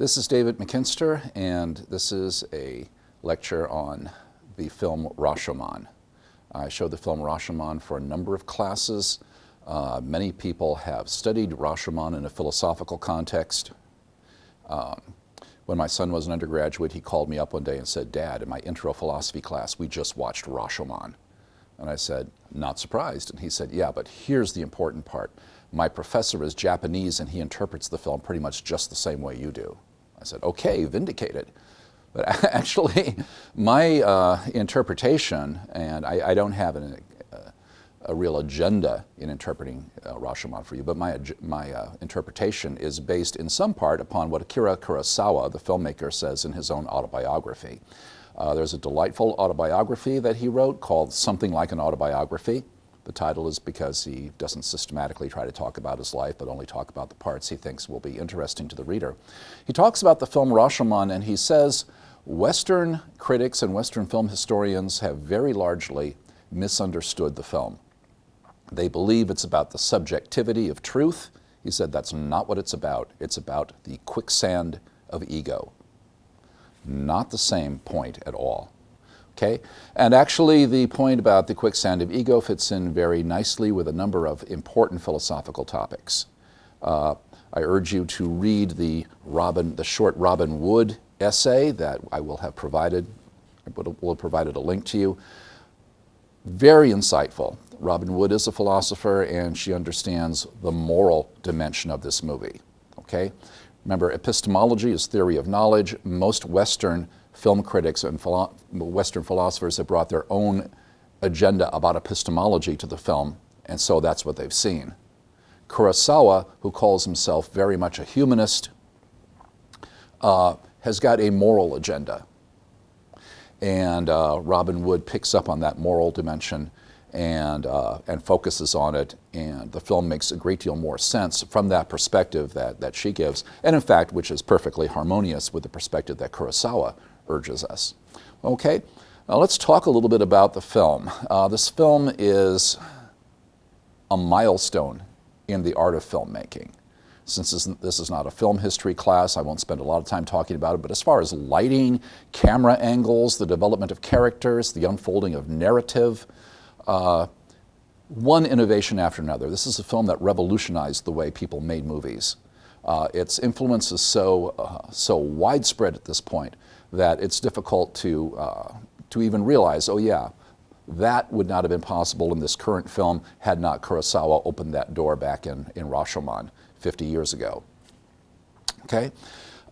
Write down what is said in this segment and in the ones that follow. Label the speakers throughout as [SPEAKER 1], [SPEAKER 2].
[SPEAKER 1] This is David Makinster, and this is a lecture on the film Rashomon. I showed the film Rashomon for a number of classes. Many people have studied Rashomon in a philosophical context. When my son was an undergraduate, he called me up one day and said, "Dad, in my intro philosophy class, we just watched Rashomon." And I said, "Not surprised." And he said, "Yeah, but here's the important part. My professor is Japanese and he interprets the film pretty much just the same way you do." I said, "Okay, vindicated." But actually, my interpretation, and I don't have a real agenda in interpreting Rashomon for you, but my interpretation is based in some part upon what Akira Kurosawa, the filmmaker, says in his own autobiography. There's a delightful autobiography that he wrote called Something Like an Autobiography. The title is because he doesn't systematically try to talk about his life, but only talk about the parts he thinks will be interesting to the reader. He talks about the film Rashomon, and he says, Western critics and Western film historians have very largely misunderstood the film. They believe it's about the subjectivity of truth. He said that's not what it's about. It's about the quicksand of ego. Not the same point at all. Okay? And actually, the point about the quicksand of ego fits in very nicely with a number of important philosophical topics. I urge you to read the short Robin Wood essay that I will have provided. We'll have provided a link to you. Very insightful. Robin Wood is a philosopher, and she understands the moral dimension of this movie. Okay? Remember, epistemology is theory of knowledge. Most Western film critics and Western philosophers have brought their own agenda about epistemology to the film, and so that's what they've seen. Kurosawa, who calls himself very much a humanist, has got a moral agenda. And Robin Wood picks up on that moral dimension and focuses on it, and the film makes a great deal more sense from that perspective that she gives, and in fact, which is perfectly harmonious with the perspective that Kurosawa urges us. Okay, now let's talk a little bit about the film. This film is a milestone in the art of filmmaking. Since this is not a film history class, I won't spend a lot of time talking about it, but as far as lighting, camera angles, the development of characters, the unfolding of narrative, one innovation after another. This is a film that revolutionized the way people made movies. Its influence is so widespread at this point that it's difficult to even realize, oh yeah, that would not have been possible in this current film had not Kurosawa opened that door back in Rashomon 50 years ago. Okay?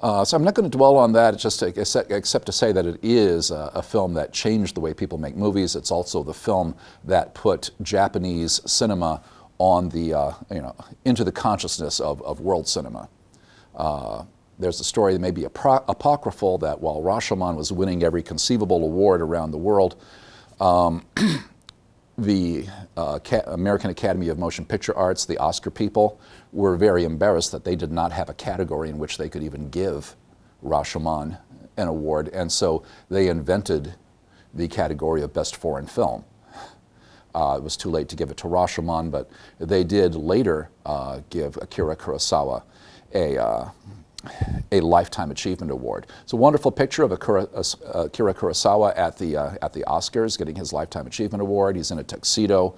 [SPEAKER 1] So I'm not going to dwell on that, except to say that it is a film that changed the way people make movies. It's also the film that put Japanese cinema on the, into the consciousness of world cinema. There's a story that may be apocryphal that while Rashomon was winning every conceivable award around the world, the American Academy of Motion Picture Arts, the Oscar people, were very embarrassed that they did not have a category in which they could even give Rashomon an award, and so they invented the category of Best Foreign Film. It was too late to give it to Rashomon, but they did later give Akira Kurosawa a Lifetime Achievement Award. It's a wonderful picture of Akira Kurosawa at the Oscars getting his Lifetime Achievement Award. He's in a tuxedo.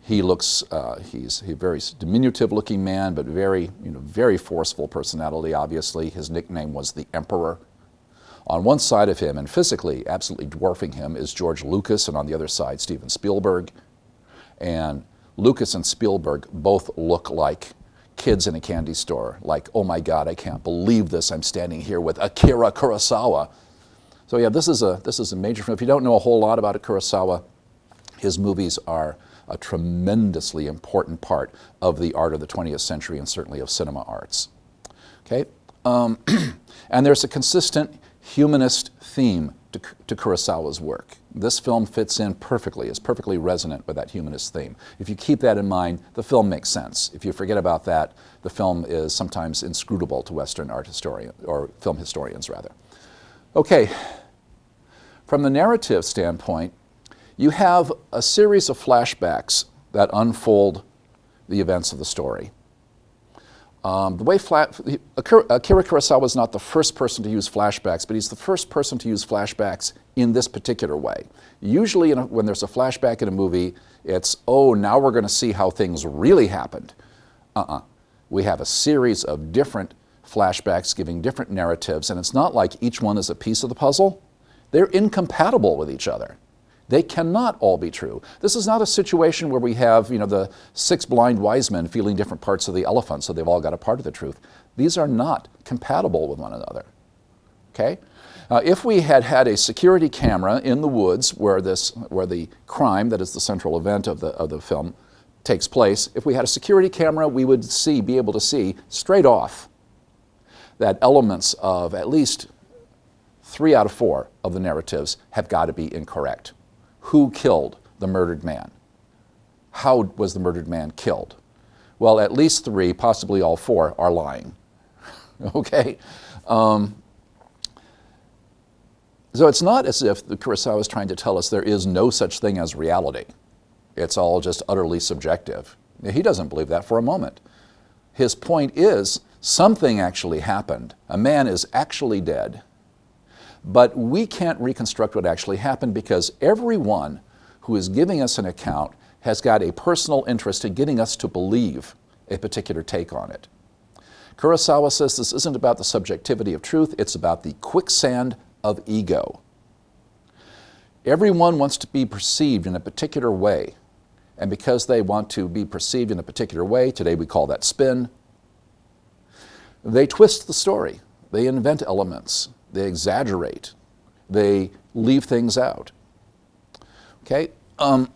[SPEAKER 1] He looks, he's a very diminutive-looking man, but very forceful personality, obviously. His nickname was the Emperor. On one side of him, and physically absolutely dwarfing him, is George Lucas, and on the other side, Steven Spielberg. And Lucas and Spielberg both look like kids in a candy store, like, oh my God, I can't believe this, I'm standing here with Akira Kurosawa. So yeah, this is a major film. If you don't know a whole lot about Kurosawa, his movies are a tremendously important part of the art of the 20th century and certainly of cinema arts. Okay, and there's a consistent humanist theme to Kurosawa's work. This film fits in perfectly, is perfectly resonant with that humanist theme. If you keep that in mind, the film makes sense. If you forget about that, the film is sometimes inscrutable to Western art historians, or film historians rather. Okay, from the narrative standpoint, you have a series of flashbacks that unfold the events of the story. The way Akira Kurosawa is not the first person to use flashbacks, but he's the first person to use flashbacks in this particular way. Usually when there's a flashback in a movie, it's, oh, now we're going to see how things really happened. We have a series of different flashbacks giving different narratives, and it's not like each one is a piece of the puzzle. They're incompatible with each other. They cannot all be true. This is not a situation where we have, the 6 blind wise men feeling different parts of the elephant, so they've all got a part of the truth. These are not compatible with one another. Okay? If we had had a security camera in the woods where the crime, that is the central event of the film, takes place, if we had a security camera, we would be able to see straight off that elements of at least 3 out of 4 of the narratives have got to be incorrect. Who killed the murdered man? How was the murdered man killed? Well, at least 3, possibly all 4, are lying. Okay? So it's not as if the Kurosawa is trying to tell us there is no such thing as reality. It's all just utterly subjective. He doesn't believe that for a moment. His point is, something actually happened. A man is actually dead. But we can't reconstruct what actually happened because everyone who is giving us an account has got a personal interest in getting us to believe a particular take on it. Kurosawa says this isn't about the subjectivity of truth, it's about the quicksand of ego. Everyone wants to be perceived in a particular way, and because they want to be perceived in a particular way, today we call that spin, they twist the story, they invent elements. They exaggerate. They leave things out. Okay? The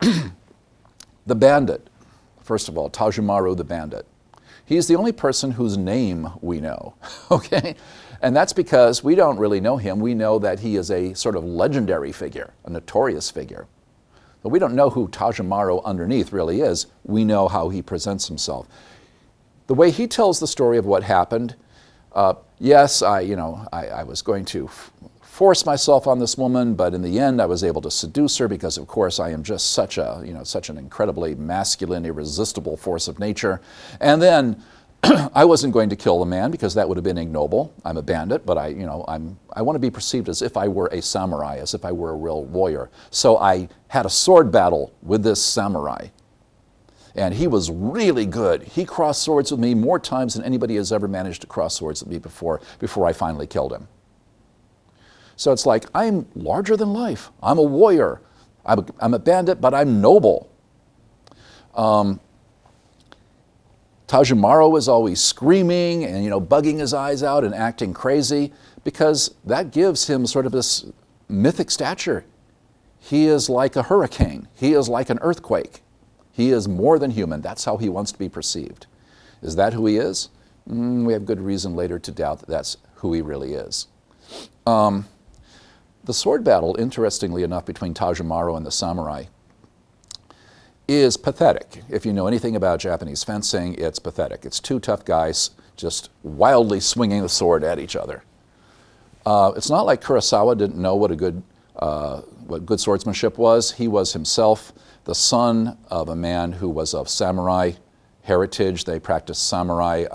[SPEAKER 1] Bandit, first of all, Tajumaru the Bandit. He's the only person whose name we know. Okay? And that's because we don't really know him. We know that he is a sort of legendary figure, a notorious figure. But we don't know who Tajumaru underneath really is. We know how he presents himself. The way he tells the story of what happened, yes, I was going to force myself on this woman, but in the end I was able to seduce her because, of course, I am just such an incredibly masculine, irresistible force of nature. And then I wasn't going to kill the man because that would have been ignoble. I'm a bandit, but I want to be perceived as if I were a samurai, as if I were a real warrior. So I had a sword battle with this samurai. And he was really good. He crossed swords with me more times than anybody has ever managed to cross swords with me before I finally killed him. So it's like, I'm larger than life. I'm a warrior. I'm a bandit, but I'm noble. Tajumaru is always screaming and bugging his eyes out and acting crazy because that gives him sort of this mythic stature. He is like a hurricane. He is like an earthquake. He is more than human. That's how he wants to be perceived. Is that who he is? We have good reason later to doubt that that's who he really is. The sword battle, interestingly enough, between Tajumaru and the samurai is pathetic. If you know anything about Japanese fencing, it's pathetic. It's 2 tough guys just wildly swinging the sword at each other. It's not like Kurosawa didn't know what good swordsmanship was. He was himself the son of a man who was of samurai heritage. They practiced samurai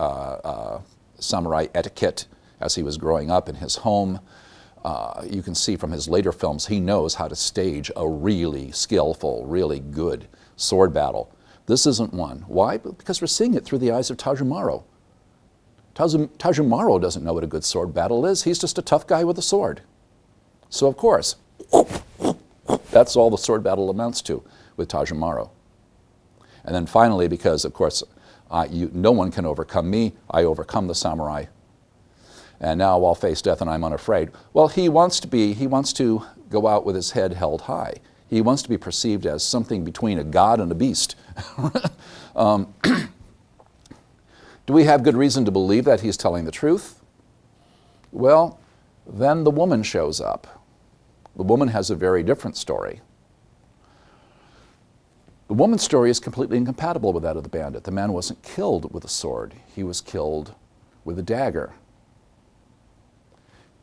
[SPEAKER 1] etiquette as he was growing up in his home. You can see from his later films, he knows how to stage a really skillful, really good sword battle. This isn't one. Why? Because we're seeing it through the eyes of Tajumaru. Tajumaru doesn't know what a good sword battle is. He's just a tough guy with a sword. So of course, that's all the sword battle amounts to with Tajumaru. And then finally, because of course no one can overcome me, I overcome the samurai. And now I'll face death and I'm unafraid. Well, he wants to go out with his head held high. He wants to be perceived as something between a god and a beast. Do we have good reason to believe that he's telling the truth? Well, then the woman shows up. The woman has a very different story. The woman's story is completely incompatible with that of the bandit. The man wasn't killed with a sword. He was killed with a dagger.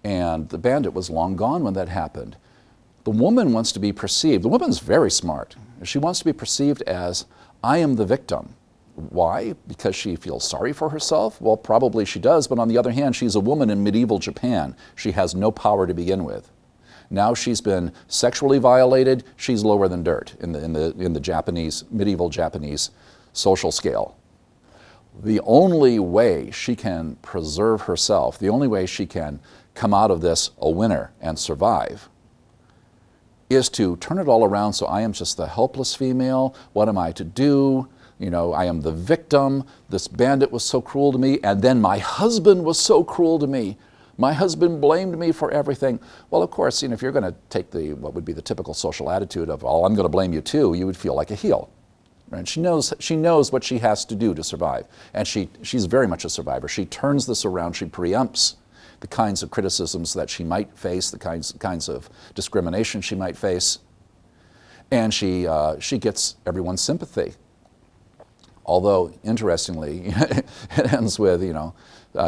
[SPEAKER 1] And the bandit was long gone when that happened. The woman wants to be perceived. The woman's very smart. She wants to be perceived as, I am the victim. Why? Because she feels sorry for herself? Well, probably she does, but on the other hand, she's a woman in medieval Japan. She has no power to begin with. Now she's been sexually violated, she's lower than dirt in the Japanese, medieval Japanese social scale. The only way she can preserve herself, the only way she can come out of this a winner and survive, is to turn it all around. So I am just the helpless female. What am I to do? You know, I am the victim. This bandit was so cruel to me, and then my husband was so cruel to me. My husband blamed me for everything. Well, of course, you know, if you're going to take what would be the typical social attitude of, oh, I'm going to blame you too, you would feel like a heel. Right? She knows what she has to do to survive, and she's very much a survivor. She turns this around. She preempts the kinds of criticisms that she might face, the kinds of discrimination she might face, and she gets everyone's sympathy. Although, interestingly, it ends with, you know,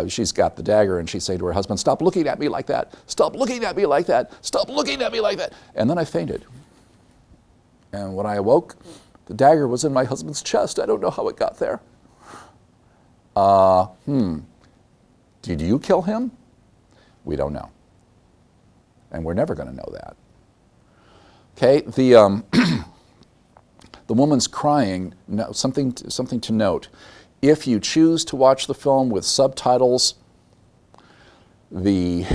[SPEAKER 1] she's got the dagger and she's saying to her husband, "Stop looking at me like that. Stop looking at me like that. Stop looking at me like that." And then I fainted. And when I awoke, the dagger was in my husband's chest. I don't know how it got there. Did you kill him? We don't know. And we're never going to know that. Okay, the woman's crying, something to note. If you choose to watch the film with subtitles, the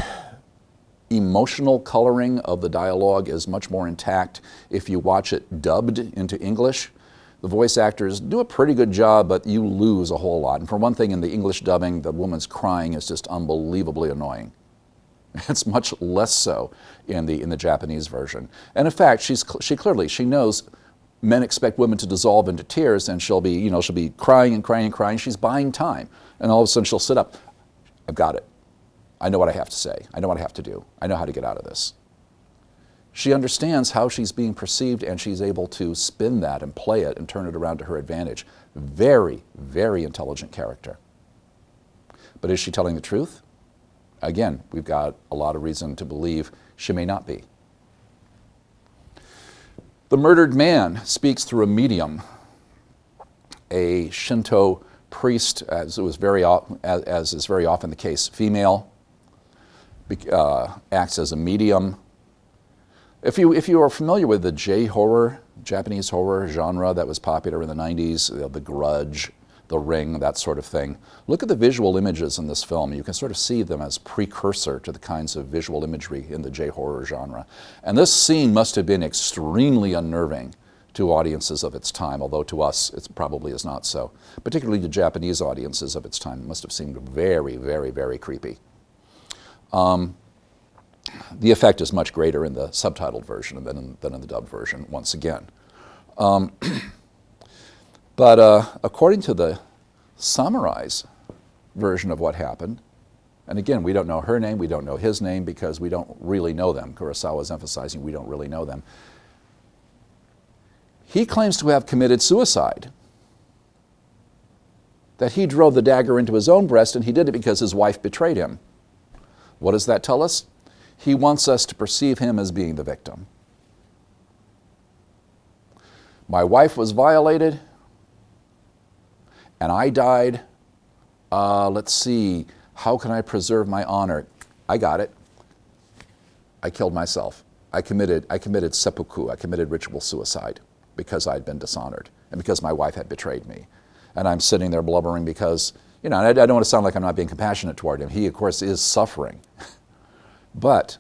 [SPEAKER 1] emotional coloring of the dialogue is much more intact. If you watch it dubbed into English, the voice actors do a pretty good job, but you lose a whole lot. And for one thing, in the English dubbing, the woman's crying is just unbelievably annoying. It's much less so in the Japanese version. And in fact, she clearly knows men expect women to dissolve into tears, and she'll be crying and crying and crying. She's buying time, and all of a sudden she'll sit up. I've got it. I know what I have to say. I know what I have to do. I know how to get out of this. She understands how she's being perceived, and she's able to spin that and play it and turn it around to her advantage. Very, very intelligent character. But is she telling the truth? Again, we've got a lot of reason to believe she may not be. The murdered man speaks through a medium, a Shinto priest, as is very often the case, female, acts as a medium. If you are familiar with the J-horror, Japanese horror genre that was popular in the 90s, The Grudge, The Ring, that sort of thing, look at the visual images in this film. You can sort of see them as precursor to the kinds of visual imagery in the J-horror genre. And this scene must have been extremely unnerving to audiences of its time, although to us it probably is not so. Particularly to Japanese audiences of its time, it must have seemed very, very, very creepy. The effect is much greater in the subtitled version than in the dubbed version, once again. But according to the samurai's version of what happened, and again, we don't know her name, we don't know his name, because we don't really know them. Kurosawa's emphasizing we don't really know them. He claims to have committed suicide. That he drove the dagger into his own breast, and he did it because his wife betrayed him. What does that tell us? He wants us to perceive him as being the victim. My wife was violated, and I died. Let's see, how can I preserve my honor? I got it. I killed myself. I committed seppuku. I committed ritual suicide because I'd been dishonored and because my wife had betrayed me. And I'm sitting there blubbering because, you know, I don't want to sound like I'm not being compassionate toward him. He, of course, is suffering. But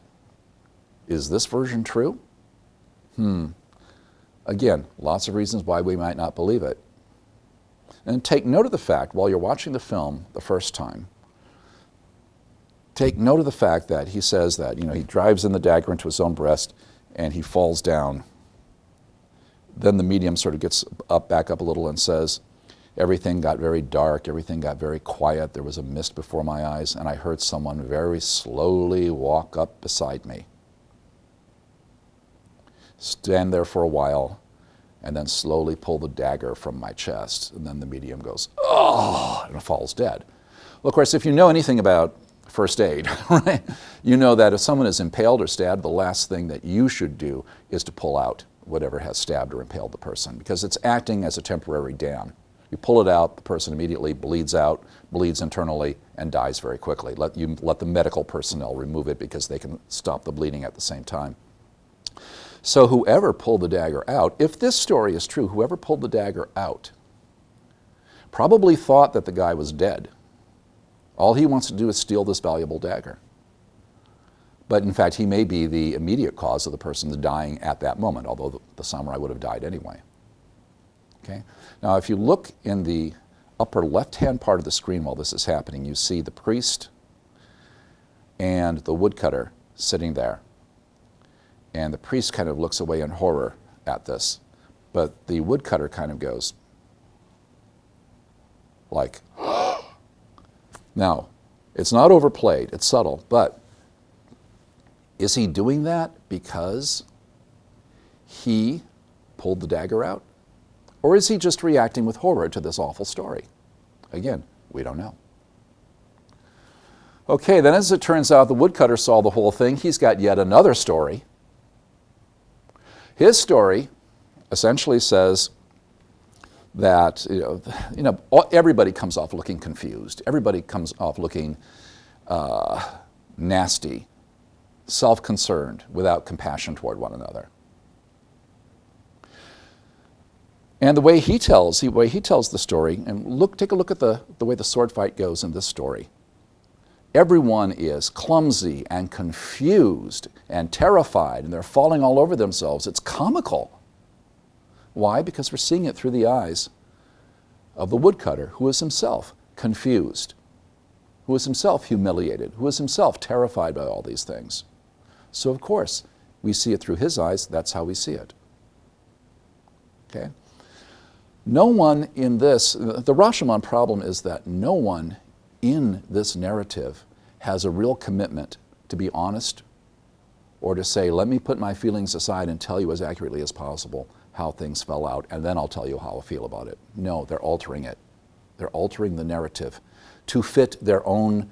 [SPEAKER 1] is this version true? Again, lots of reasons why we might not believe it. And take note of the fact, while you're watching the film the first time, take note of the fact that he says that, you know, he drives in the dagger into his own breast and he falls down. Then the medium sort of gets back up a little and says, everything got very dark, everything got very quiet, there was a mist before my eyes, and I heard someone very slowly walk up beside me. Stand there for a while, and then slowly pull the dagger from my chest. And then the medium goes, oh, and falls dead. Well, of course, if you know anything about first aid, right, you know that if someone is impaled or stabbed, the last thing that you should do is to pull out whatever has stabbed or impaled the person, because it's acting as a temporary dam You pull it out, the person immediately bleeds out, bleeds internally, and dies very quickly. Let the medical personnel remove it because they can stop the bleeding at the same time. So whoever pulled the dagger out, if this story is true, whoever pulled the dagger out probably thought that the guy was dead. All he wants to do is steal this valuable dagger. But in fact, he may be the immediate cause of the person dying at that moment, although the samurai would have died anyway. Okay? Now, if you look in the upper left-hand part of the screen while this is happening, you see the priest and the woodcutter sitting there. And the priest kind of looks away in horror at this. But the woodcutter kind of goes like, now, it's not overplayed, it's subtle, but is he doing that because he pulled the dagger out? Or is he just reacting with horror to this awful story? Again, we don't know. Okay, then as it turns out, the woodcutter saw the whole thing. He's got yet another story. His story essentially says that everybody comes off looking confused. Everybody comes off looking nasty, self-concerned, without compassion toward one another. And the way he tells the story, and take a look at the way the sword fight goes in this story. Everyone is clumsy and confused and terrified, and they're falling all over themselves. It's comical. Why? Because we're seeing it through the eyes of the woodcutter, who is himself confused, who is himself humiliated, who is himself terrified by all these things. So of course, we see it through his eyes. That's how we see it. Okay? No one in this, the Rashomon problem is that no one in this narrative has a real commitment to be honest or to say, let me put my feelings aside and tell you as accurately as possible how things fell out, and then I'll tell you how I feel about it. No, they're altering it. They're altering the narrative to fit their own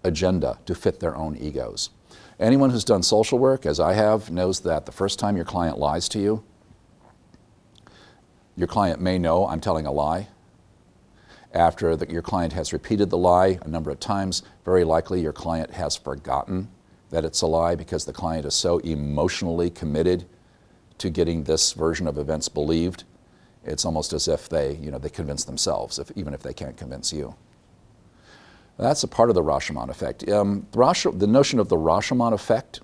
[SPEAKER 1] agenda, to fit their own egos. Anyone who's done social work, as I have, knows that the first time your client lies to you, your client may know I'm telling a lie. After your client has repeated the lie a number of times, very likely your client has forgotten that it's a lie because the client is so emotionally committed to getting this version of events believed. It's almost as if they convince themselves, even if they can't convince you. That's a part of the Rashomon effect. The notion of the Rashomon effect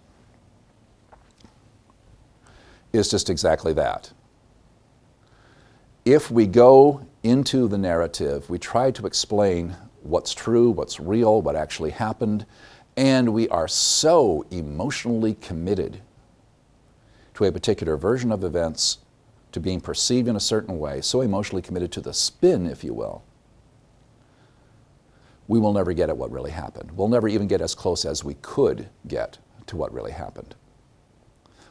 [SPEAKER 1] is just exactly that. If we go into the narrative, we try to explain what's true, what's real, what actually happened, and we are so emotionally committed to a particular version of events, to being perceived in a certain way, so emotionally committed to the spin, if you will, we will never get at what really happened. We'll never even get as close as we could get to what really happened.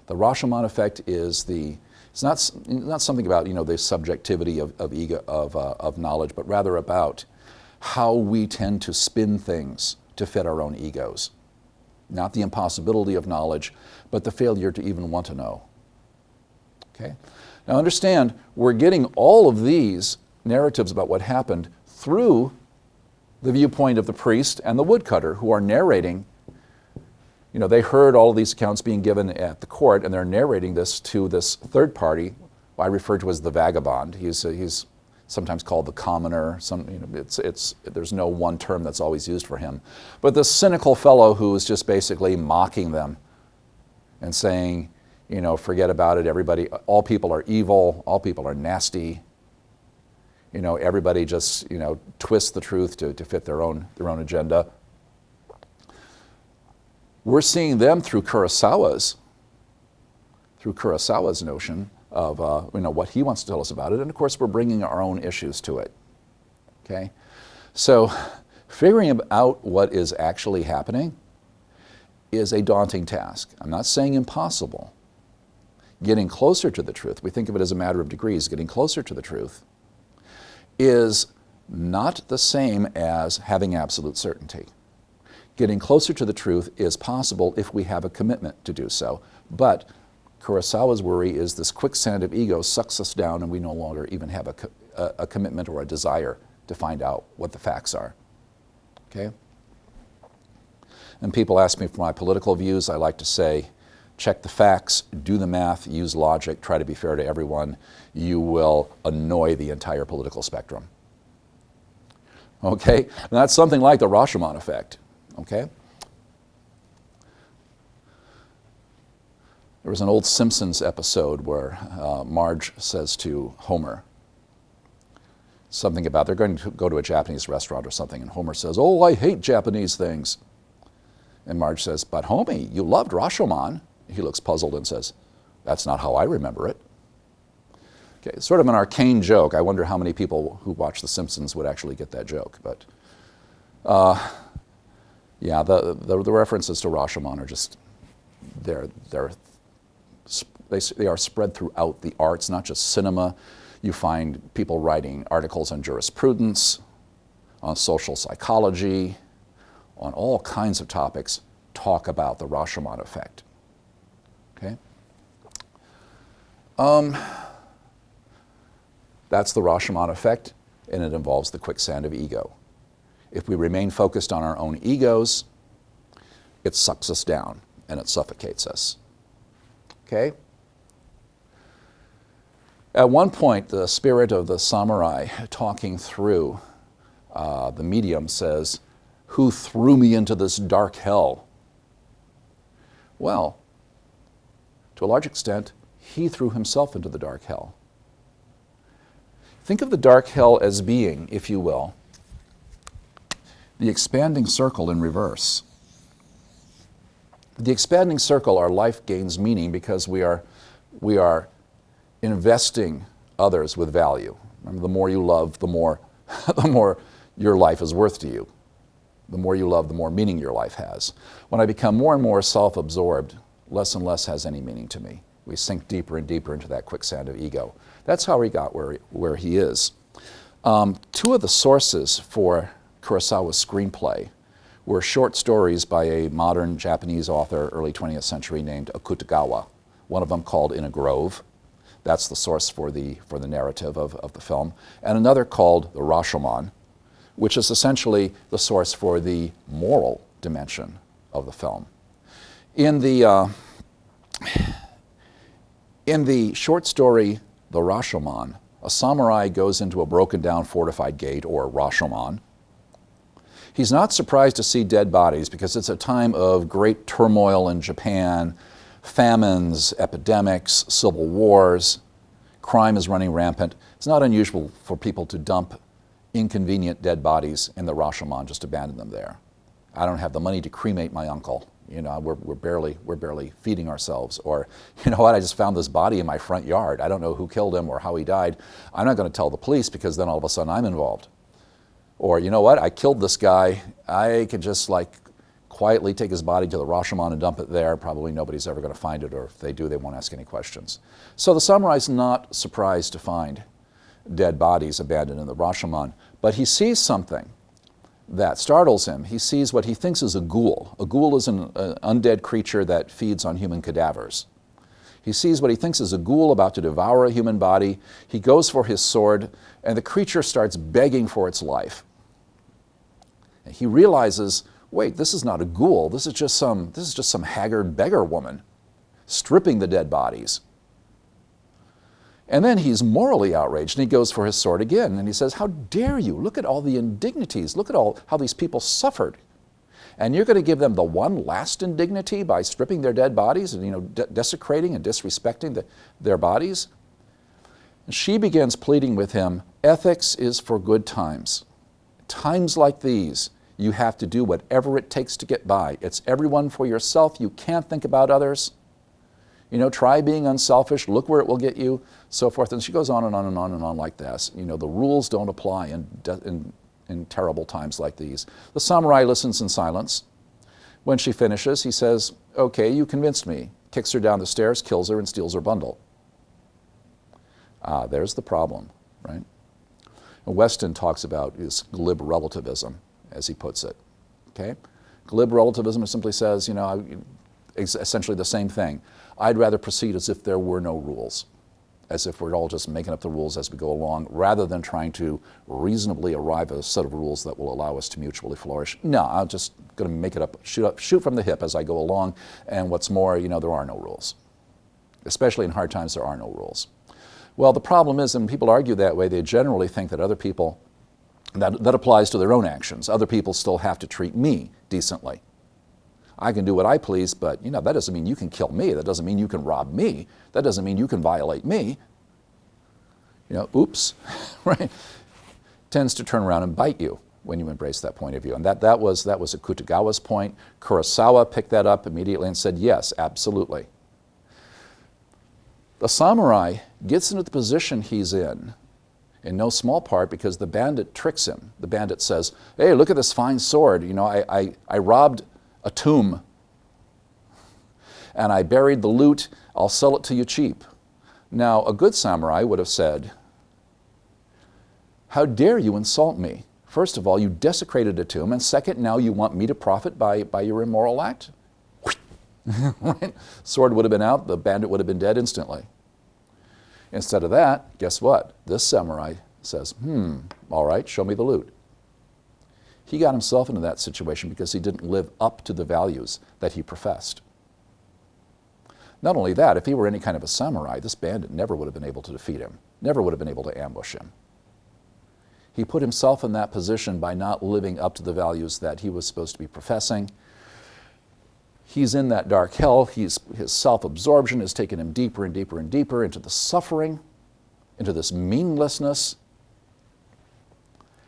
[SPEAKER 1] The Rashomon effect is it's not something about the subjectivity of ego, of knowledge, but rather about how we tend to spin things to fit our own egos. Not the impossibility of knowledge, but the failure to even want to know. Okay? Now understand, we're getting all of these narratives about what happened through the viewpoint of the priest and the woodcutter, who are narrating. They heard all of these accounts being given at the court, and they're narrating this to this third party, who I refer to as the vagabond. He's sometimes called the commoner. There's no one term that's always used for him. But this cynical fellow who is just basically mocking them and saying, forget about it, all people are evil, all people are nasty. Everybody just, twists the truth to fit their own agenda. We're seeing them through Kurosawa's notion of what he wants to tell us about it, and of course we're bringing our own issues to it. Okay, so figuring out what is actually happening is a daunting task. I'm not saying impossible. Getting closer to the truth, we think of it as a matter of degrees. Getting closer to the truth is not the same as having absolute certainty. Getting closer to the truth is possible if we have a commitment to do so. But Kurosawa's worry is this quicksand of ego sucks us down and we no longer even have a commitment or a desire to find out what the facts are. Okay? And people ask me for my political views. I like to say, check the facts, do the math, use logic, try to be fair to everyone. You will annoy the entire political spectrum. Okay? And that's something like the Rashomon Effect. Okay? There was an old Simpsons episode where Marge says to Homer something about they're going to go to a Japanese restaurant or something, and Homer says, "Oh, I hate Japanese things." And Marge says, "But homie, you loved Rashomon." He looks puzzled and says, "That's not how I remember it." Okay, it's sort of an arcane joke. I wonder how many people who watch The Simpsons would actually get that joke. But yeah, the references to Rashomon are just, they are spread throughout the arts, not just cinema. You find people writing articles on jurisprudence, on social psychology, on all kinds of topics, talk about the Rashomon Effect. Okay? That's the Rashomon Effect, and it involves the quicksand of ego. If we remain focused on our own egos, it sucks us down and it suffocates us. Okay? At one point, the spirit of the samurai talking through the medium says, "Who threw me into this dark hell?" Well, to a large extent, he threw himself into the dark hell. Think of the dark hell as being, if you will, the expanding circle in reverse. The expanding circle, our life gains meaning because we are investing others with value. Remember, the more you love, the more your life is worth to you. The more you love, the more meaning your life has. When I become more and more self-absorbed, less and less has any meaning to me. We sink deeper and deeper into that quicksand of ego. That's how he got where he is. Two of the sources for Kurosawa's screenplay were short stories by a modern Japanese author, early 20th century, named Akutagawa. One of them called In a Grove. That's the source for the narrative of the film. And another called The Rashomon, which is essentially the source for the moral dimension of the film. In the short story, The Rashomon, a samurai goes into a broken down fortified gate, or Rashomon. He's not surprised to see dead bodies because it's a time of great turmoil in Japan, famines, epidemics, civil wars, crime is running rampant. It's not unusual for people to dump inconvenient dead bodies in the Rashomon, just abandon them there. I don't have the money to cremate my uncle. You know, we're barely feeding ourselves. Or, you know what, I just found this body in my front yard. I don't know who killed him or how he died. I'm not going to tell the police because then all of a sudden I'm involved. Or, you know what, I killed this guy. I could just quietly take his body to the Rashomon and dump it there. Probably nobody's ever going to find it, or if they do, they won't ask any questions. So the samurai's not surprised to find dead bodies abandoned in the Rashomon, but he sees something that startles him. He sees what he thinks is a ghoul. A ghoul is an undead creature that feeds on human cadavers. He sees what he thinks is a ghoul about to devour a human body. He goes for his sword, and the creature starts begging for its life. And he realizes, wait, this is not a ghoul. This is just some haggard beggar woman stripping the dead bodies. And then he's morally outraged, and he goes for his sword again, and he says, how dare you? Look at all the indignities. Look at how these people suffered. And you're going to give them the one last indignity by stripping their dead bodies and, desecrating and disrespecting their bodies? And she begins pleading with him, ethics is for good times. Times like these, you have to do whatever it takes to get by. It's everyone for yourself. You can't think about others. Try being unselfish. Look where it will get you, so forth. And she goes on and on and on and on like this. The rules don't apply in terrible times like these. The samurai listens in silence. When she finishes, he says, okay, you convinced me. Kicks her down the stairs, kills her, and steals her bundle. There's the problem, right? And Weston talks about his glib relativism, as he puts it. Okay? Glib relativism simply says, essentially the same thing. I'd rather proceed as if there were no rules. as if we're all just making up the rules as we go along, rather than trying to reasonably arrive at a set of rules that will allow us to mutually flourish. No, I'm just going to make it up, shoot from the hip as I go along, and what's more, there are no rules. Especially in hard times, there are no rules. Well, the problem is, when people argue that way, they generally think that other people, that applies to their own actions. Other people still have to treat me decently. I can do what I please, but that doesn't mean you can kill me. That doesn't mean you can rob me. That doesn't mean you can violate me. Oops, right? Tends to turn around and bite you when you embrace that point of view. And that was Akutagawa's point. Kurosawa picked that up immediately and said, yes, absolutely. The samurai gets into the position he's in no small part because the bandit tricks him. The bandit says, hey, look at this fine sword. I robbed a tomb, and I buried the loot. I'll sell it to you cheap. Now, a good samurai would have said, how dare you insult me? First of all, you desecrated a tomb, and second, now you want me to profit by your immoral act? Right? Sword would have been out, the bandit would have been dead instantly. Instead of that, guess what? This samurai says, all right, show me the loot. He got himself into that situation because he didn't live up to the values that he professed. Not only that, if he were any kind of a samurai, this bandit never would have been able to defeat him, never would have been able to ambush him. He put himself in that position by not living up to the values that he was supposed to be professing. He's in that dark hell. His self-absorption has taken him deeper and deeper and deeper into the suffering, into this meaninglessness.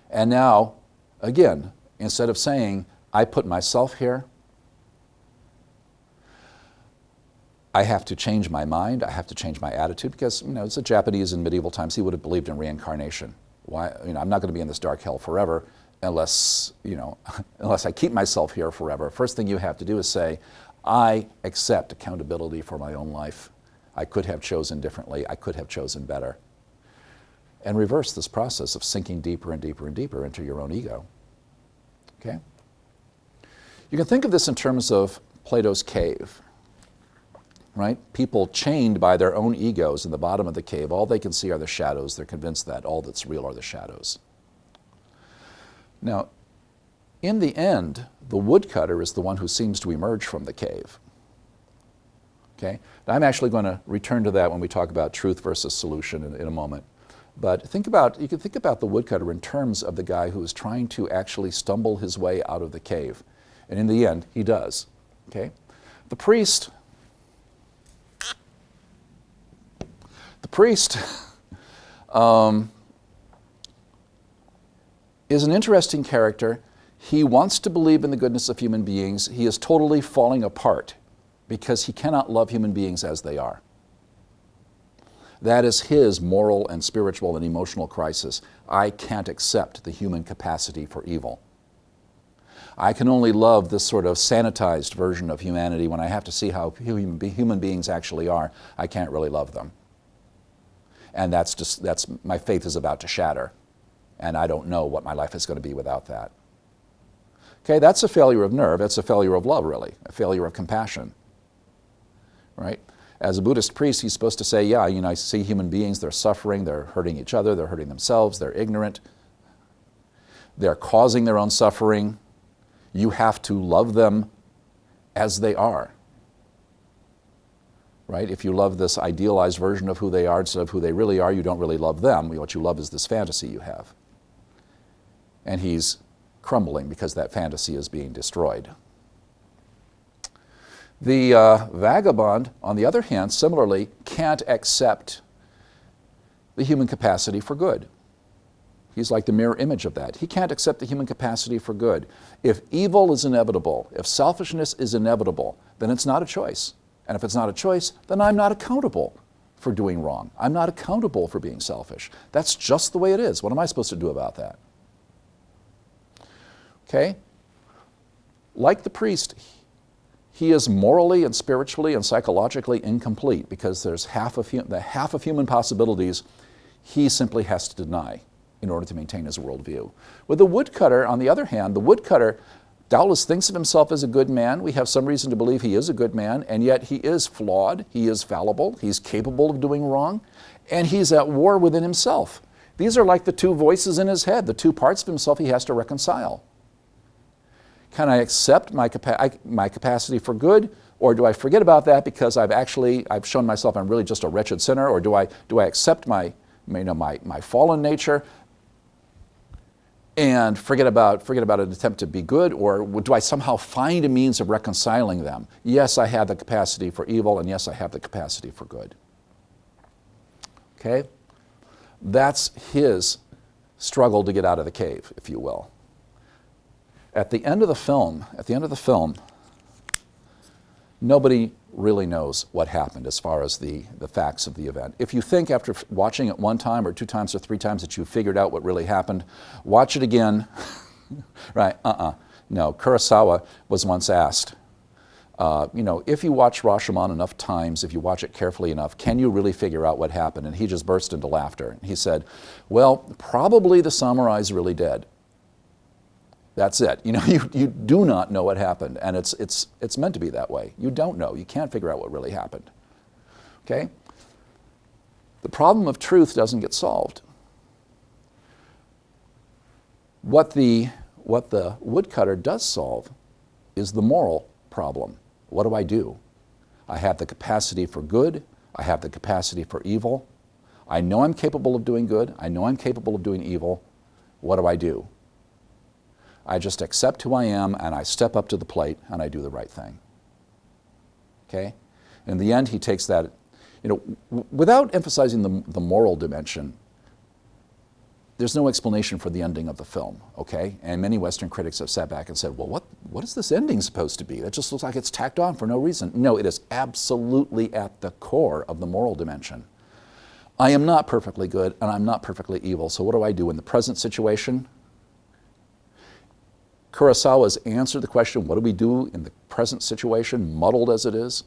[SPEAKER 1] And now, again, instead of saying, I put myself here, I have to change my mind, I have to change my attitude, because, as a Japanese in medieval times, he would have believed in reincarnation. Why? I'm not going to be in this dark hell forever unless I keep myself here forever. First thing you have to do is say, I accept accountability for my own life. I could have chosen differently. I could have chosen better. And reverse this process of sinking deeper and deeper and deeper into your own ego. Okay? You can think of this in terms of Plato's cave, right? People chained by their own egos in the bottom of the cave. All they can see are the shadows. They're convinced that all that's real are the shadows. Now, in the end, the woodcutter is the one who seems to emerge from the cave. Okay? Now, I'm actually going to return to that when we talk about truth versus solution in a moment. But you can think about the woodcutter in terms of the guy who is trying to actually stumble his way out of the cave. And in the end, he does. Okay? The priest is an interesting character. He wants to believe in the goodness of human beings. He is totally falling apart because he cannot love human beings as they are. That is his moral and spiritual and emotional crisis. I can't accept the human capacity for evil. I can only love this sort of sanitized version of humanity when I have to see how human beings actually are. I can't really love them. And my faith is about to shatter. And I don't know what my life is going to be without that. Okay, that's a failure of nerve. It's a failure of love, really, a failure of compassion, right? As a Buddhist priest, he's supposed to say, yeah, I see human beings, they're suffering, they're hurting each other, they're hurting themselves, they're ignorant, they're causing their own suffering. You have to love them as they are, right? If you love this idealized version of who they are instead of who they really are, you don't really love them. What you love is this fantasy you have. And he's crumbling because that fantasy is being destroyed. The vagabond, on the other hand, similarly, can't accept the human capacity for good. He's like the mirror image of that. He can't accept the human capacity for good. If evil is inevitable, if selfishness is inevitable, then it's not a choice. And if it's not a choice, then I'm not accountable for doing wrong. I'm not accountable for being selfish. That's just the way it is. What am I supposed to do about that? Okay? Like the priest, he is morally and spiritually and psychologically incomplete because there's half of human possibilities he simply has to deny in order to maintain his worldview. With the woodcutter, on the other hand, the woodcutter doubtless thinks of himself as a good man. We have some reason to believe he is a good man, and yet he is flawed, he is fallible, he's capable of doing wrong, and he's at war within himself. These are like the two voices in his head, the two parts of himself he has to reconcile. Can I accept my capacity for good, or do I forget about that because I've shown myself I'm really just a wretched sinner, or do I accept my fallen nature and forget about an attempt to be good, or do I somehow find a means of reconciling them? Yes, I have the capacity for evil, and yes, I have the capacity for good. Okay? That's his struggle to get out of the cave, if you will. At the end of the film, nobody really knows what happened as far as the facts of the event. If you think after watching it one time or two times or three times that you figured out what really happened, watch it again. Right, No, Kurosawa was once asked, if you watch Rashomon enough times, if you watch it carefully enough, can you really figure out what happened? And he just burst into laughter. He said, well, probably the samurai's really dead. That's it. You do not know what happened, and it's meant to be that way. You don't know. You can't figure out what really happened. Okay? The problem of truth doesn't get solved. What the woodcutter does solve is the moral problem. What do I do? I have the capacity for good. I have the capacity for evil. I know I'm capable of doing good. I know I'm capable of doing evil. What do I do? I just accept who I am, and I step up to the plate, and I do the right thing. Okay? In the end, he takes that, without emphasizing the moral dimension, there's no explanation for the ending of the film, okay? And many Western critics have sat back and said, well, what is this ending supposed to be? It just looks like it's tacked on for no reason. No, it is absolutely at the core of the moral dimension. I am not perfectly good, and I'm not perfectly evil, so what do I do in the present situation? Kurosawa's answer to the question, what do we do in the present situation, muddled as it is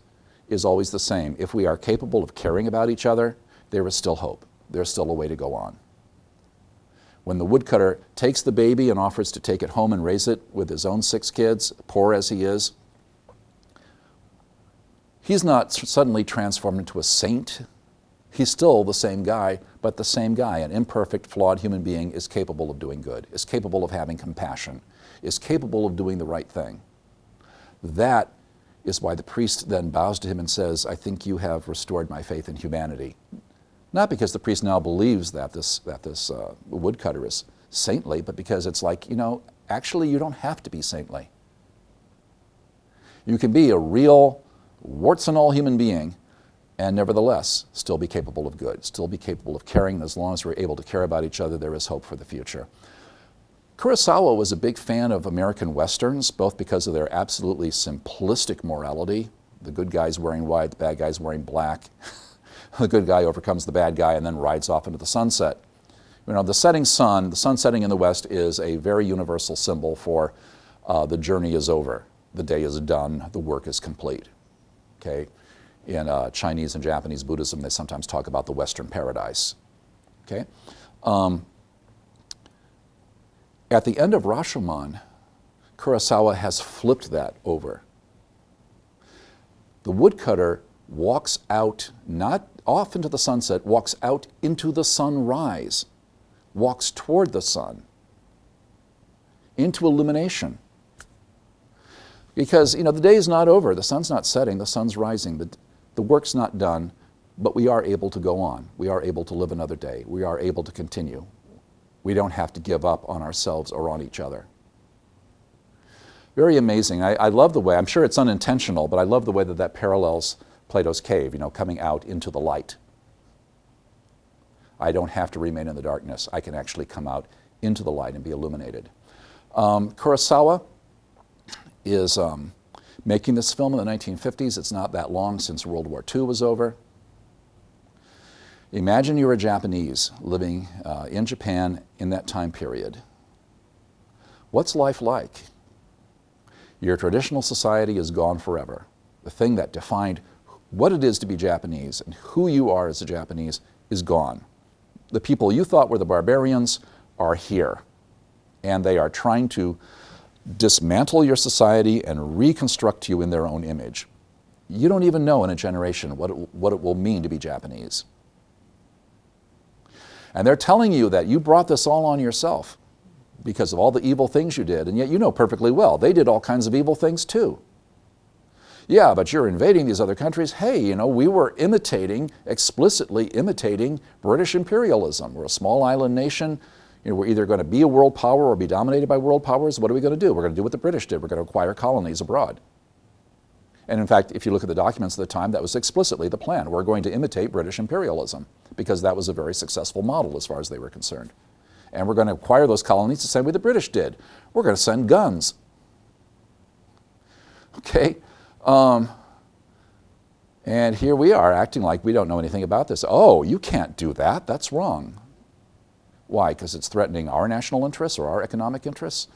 [SPEAKER 1] always the same. If we are capable of caring about each other, there is still hope. There's still a way to go on. When the woodcutter takes the baby and offers to take it home and raise it with his own 6 kids, poor as he is, he's not suddenly transformed into a saint. He's still the same guy, but the same guy, an imperfect, flawed human being, is capable of doing good, is capable of having compassion, is capable of doing the right thing. That is why the priest then bows to him and says, I think you have restored my faith in humanity. Not because the priest now believes that this woodcutter is saintly, but because it's like, actually you don't have to be saintly. You can be a real, warts and all human being, and nevertheless still be capable of good, still be capable of caring, and as long as we're able to care about each other, there is hope for the future. Kurosawa was a big fan of American Westerns, both because of their absolutely simplistic morality. The good guy's wearing white, the bad guy's wearing black. The good guy overcomes the bad guy and then rides off into the sunset. The setting sun, the sun setting in the west, is a very universal symbol for the journey is over, the day is done, the work is complete. Okay? In Chinese and Japanese Buddhism, they sometimes talk about the Western paradise. Okay? At the end of Rashomon, Kurosawa has flipped that over. The woodcutter walks out, not off into the sunset, walks out into the sunrise, walks toward the sun, into illumination. Because, the day is not over, the sun's not setting, the sun's rising, the work's not done, but we are able to go on. We are able to live another day. We are able to continue. We don't have to give up on ourselves or on each other. Very amazing. I love the way, I'm sure it's unintentional, but I love the way that parallels Plato's cave, coming out into the light. I don't have to remain in the darkness. I can actually come out into the light and be illuminated. Kurosawa is making this film in the 1950s. It's not that long since World War II was over. Imagine you're a Japanese living in Japan in that time period. What's life like? Your traditional society is gone forever. The thing that defined what it is to be Japanese and who you are as a Japanese is gone. The people you thought were the barbarians are here, and they are trying to dismantle your society and reconstruct you in their own image. You don't even know in a generation what it will mean to be Japanese. And they're telling you that you brought this all on yourself because of all the evil things you did, and yet you know perfectly well they did all kinds of evil things too. Yeah, but you're invading these other countries. Hey, you know, we were explicitly imitating British imperialism. We're a small island nation. You know, we're either going to be a world power or be dominated by world powers. What are we going to do? We're going to do what the British did. We're going to acquire colonies abroad. And in fact, if you look at the documents at the time, that was explicitly the plan. We're going to imitate British imperialism because that was a very successful model as far as they were concerned. And we're going to acquire those colonies the same way the British did. We're going to send guns. Okay? And here we are acting like we don't know anything about this. Oh, you can't do that. That's wrong. Why? Because it's threatening our national interests or our economic interests?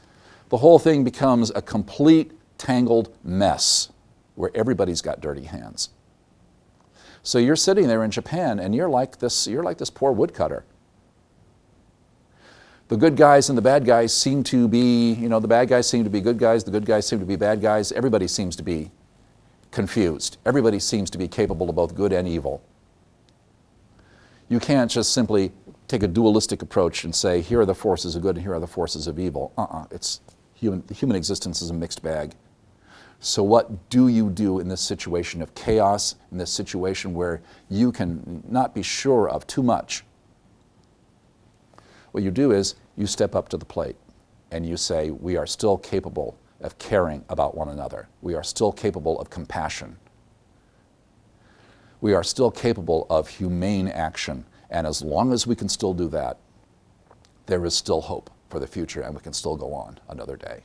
[SPEAKER 1] The whole thing becomes a complete tangled mess where everybody's got dirty hands. So you're sitting there in Japan and you're like this poor woodcutter. The good guys and the bad guys seem to be, you know, the bad guys seem to be good guys, the good guys seem to be bad guys. Everybody seems to be confused. Everybody seems to be capable of both good and evil. You can't just simply take a dualistic approach and say, here are the forces of good and here are the forces of evil. It's human existence is a mixed bag. So what do you do in this situation of chaos, in this situation where you can not be sure of too much? What you do is you step up to the plate and you say, we are still capable of caring about one another. We are still capable of compassion. We are still capable of humane action. And as long as we can still do that, there is still hope for the future and we can still go on another day.